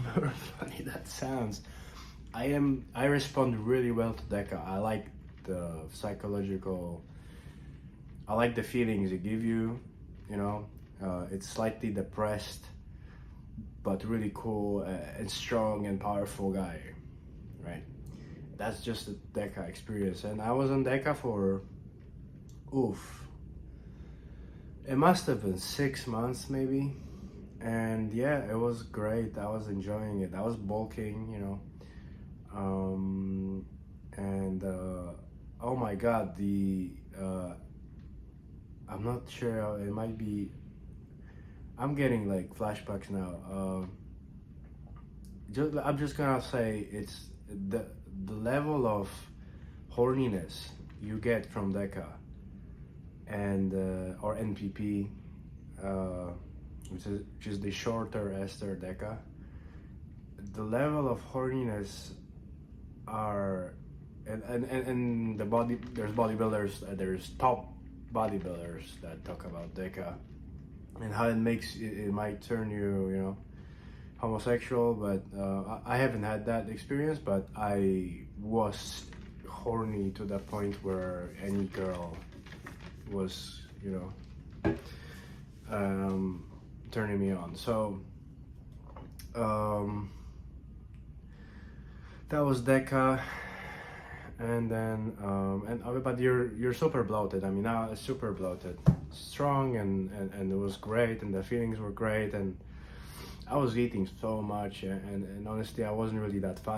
however funny that sounds, I respond really well to Deca. I like the psychological, I like the feelings it give you, you know. It's slightly depressed, but really cool and strong and powerful guy, right? That's just the Deca experience. And I was on Deca for, oof, it must have been 6 months maybe. And yeah, it was great. I was enjoying it. I was bulking, you know. And oh my god, I'm not sure, it might be, I'm getting like flashbacks now. I'm just gonna say it's the level of horniness you get from Deca and or NPP, which is the shorter ester Deca. The level of horniness are and the body, there's bodybuilders, there's top bodybuilders that talk about Deca and how it might turn you, you know, homosexual, but I haven't had that experience, but I was horny to the point where any girl was, you know, turning me on. So that was Deca. And then but you're super bloated. I mean, now it's super bloated, strong, and it was great, and the feelings were great, and I was eating so much, and honestly I wasn't really that fat